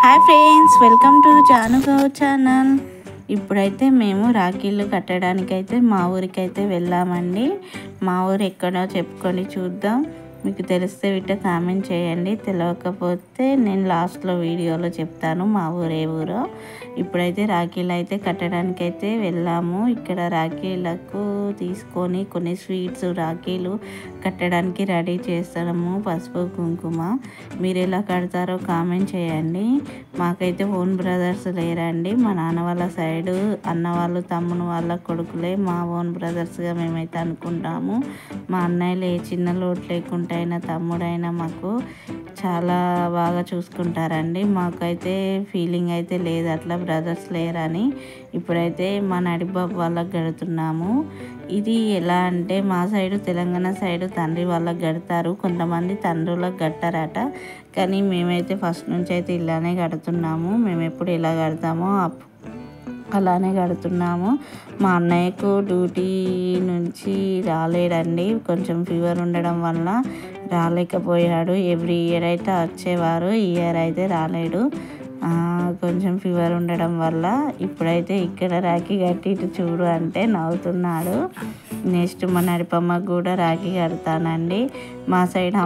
Hi friends, welcome to జాను గౌ channel. ఇప్పుడైతే మేము రాఖీలు కట్టడానికైతే మా ఊరికైతే వెళ్ళామండి. మా ఊరు ఎక్కడో చెప్పుకొని చూద్దాం. మీకు తెలిస్తే విట కామెంట్ చేయండి, తెలియకపోతే నేను లాస్ట్లో వీడియోలో చెప్తాను మా ఊరు ఏ ఊరో. ఇప్పుడైతే రాఖీలు అయితే కట్టడానికైతే వెళ్ళాము. ఇక్కడ రాఖీలకు తీసుకొని కొన్ని స్వీట్స్ రాఖీలు కట్టడానికి రెడీ చేస్తాము. పసుపు కుంకుమ మీరు ఎలా కడతారో కామెంట్ చేయండి. మాకైతే ఓన్ బ్రదర్స్ లేరండి. మా నాన్న వాళ్ళ సైడు అన్న వాళ్ళు తమ్ముని వాళ్ళ కొడుకులే మా ఓన్ బ్రదర్స్గా మేమైతే అనుకుంటాము. మా అన్నయ్యలు ఏ చిన్న లోటు లేకుండా అయినా తమ్ముడైనా మాకు చాలా బాగా చూసుకుంటారండి. మాకైతే ఫీలింగ్ అయితే లేదు అట్లా బ్రదర్స్ లేరని. ఇప్పుడైతే మా నడిబాబు వాళ్ళకి గడుతున్నాము. ఇది ఎలా అంటే మా సైడు తెలంగాణ సైడు తండ్రి వాళ్ళకి గడతారు, కొంతమంది తండ్రులకు గట్టారట. కానీ మేమైతే ఫస్ట్ నుంచి అయితే ఇలానే కడుతున్నాము. మేము ఎప్పుడు ఎలా కడతామో అలానే కడుతున్నాము. మా అన్నయ్యకు డ్యూటీ నుంచి రాలేడండి, కొంచెం ఫీవర్ ఉండడం వల్ల రాలేకపోయాడు. ఎవ్రీ ఇయర్ అయితే వచ్చేవారు, ఈ ఇయర్ అయితే రాలేడు, కొంచెం ఫీవర్ ఉండడం వల్ల. ఇప్పుడైతే ఇక్కడ రాఖీ కట్టి ఇటు చూడు అంటే నవ్వుతున్నాడు. నెక్స్ట్ మా నడిపమ్మకు కూడా రాఖీ కడతానండి. మా సైడ్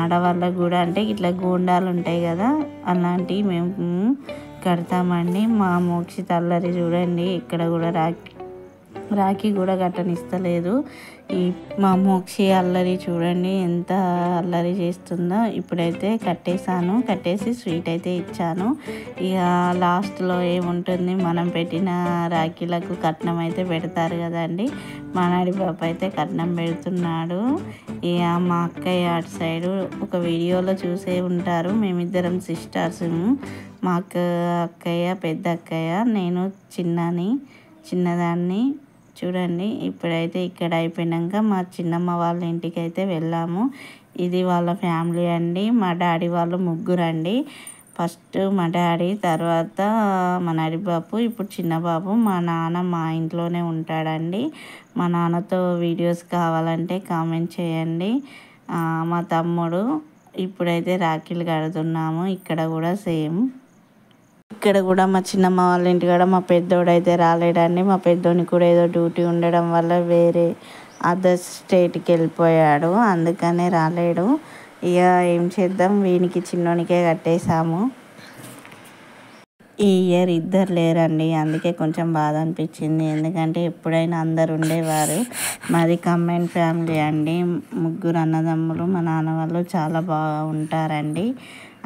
ఆడవాళ్ళకు కూడా అంటే ఇట్లా గోండాలు ఉంటాయి కదా, అలాంటివి మేము కడతామండి. మా మోక్షిత అల్లరి చూడండి, ఇక్కడ కూడా రాఖీ కూడా కట్టనిస్తలేదు. ఈ మా మోక్షి అల్లరి చూడండి ఎంత అల్లరి చేస్తుందో. ఇప్పుడైతే కట్టేసి స్వీట్ అయితే ఇచ్చాను. ఇక లాస్ట్లో ఏముంటుంది, మనం పెట్టిన రాఖీలకు కట్నం అయితే పెడతారు కదండి. మా నాడి బాబు అయితే కట్నం పెడుతున్నాడు. ఇక మా అక్కయ్య అటు సైడు ఒక వీడియోలో చూసే ఉంటారు, మేమిద్దరం సిస్టర్స్. మా అక్కయ్య పెద్ద అక్కయ్య, నేను చిన్నదాన్ని చూడండి. ఇప్పుడైతే ఇక్కడ అయిపోయాక మా చిన్నమ్మ వాళ్ళ ఇంటికి అయితే వెళ్ళాము. ఇది వాళ్ళ ఫ్యామిలీ అండి. మా డాడీ వాళ్ళు ముగ్గురండి. ఫస్ట్ మా డాడీ, తర్వాత మా నడిబాబు, ఇప్పుడు చిన్నబాబు. మా నాన్న మా ఇంట్లోనే ఉంటాడండి. మా నాన్నతో వీడియోస్ కావాలంటే కామెంట్ చేయండి. మా తమ్ముడు. ఇప్పుడైతే రాఖీలు కడుతున్నాము. ఇక్కడ కూడా సేమ్. ఇక్కడ కూడా మా చిన్నమ్మ వాళ్ళ ఇంటికాడ మా పెద్దోడు అయితే రాలేడండి. మా పెద్దోడికి కూడా ఏదో డ్యూటీ ఉండడం వల్ల వేరే అదర్ స్టేట్కి వెళ్ళిపోయాడు, అందుకనే రాలేడు. ఇక ఏం చేద్దాం, వీనికి చిన్నోనికే కట్టేసాము. ఈ ఇయర్ ఇద్దరు లేరండి, అందుకే కొంచెం బాధ అనిపించింది. ఎందుకంటే ఎప్పుడైనా అందరు ఉండేవారు. మాది కంబైన్ ఫ్యామిలీ అండి, ముగ్గురు అన్నదమ్ములు. మా నాన్న వాళ్ళు చాలా బాగా ఉంటారండి.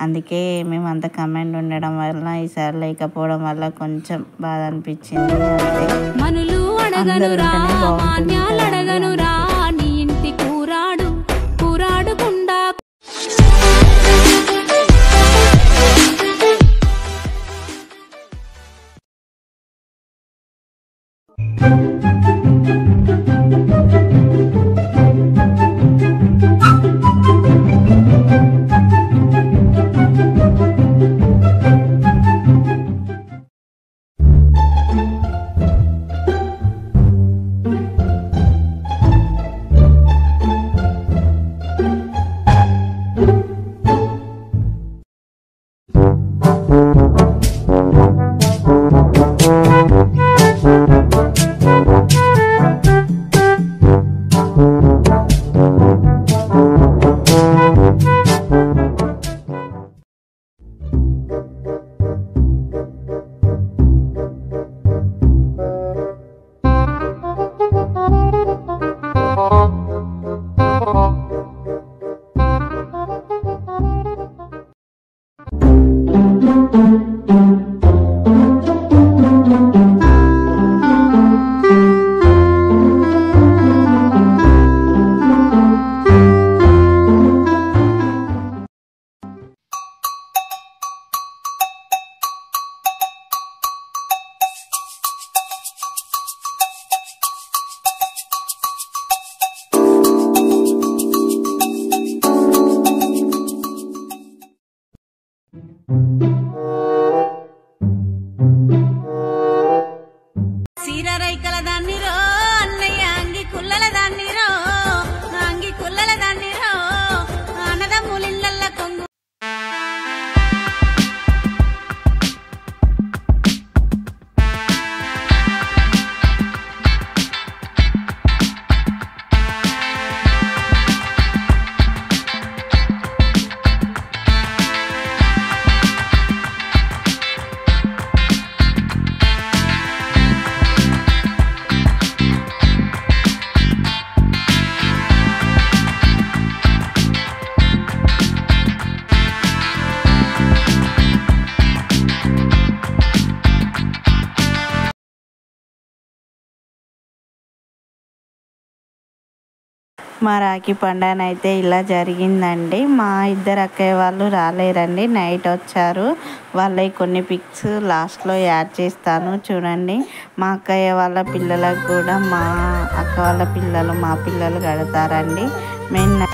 అందుకే మేము అంత కమెంట్ ఉండడం వల్ల ఈసారి లేకపోవడం వల్ల కొంచెం బాధ అనిపించింది. మా రాఖీ పండుగ అయితే ఇలా జరిగిందండి. మా ఇద్దరు అక్కయ్య వాళ్ళు రాలేరండి, నైట్ వచ్చారు. వాళ్ళవి కొన్ని పిక్స్ లాస్ట్లో యాడ్ చేస్తాను చూడండి. మా అక్కయ్య వాళ్ళ పిల్లలకు కూడా మా అక్క వాళ్ళ పిల్లలు మా పిల్లలు కడతారండి. మేము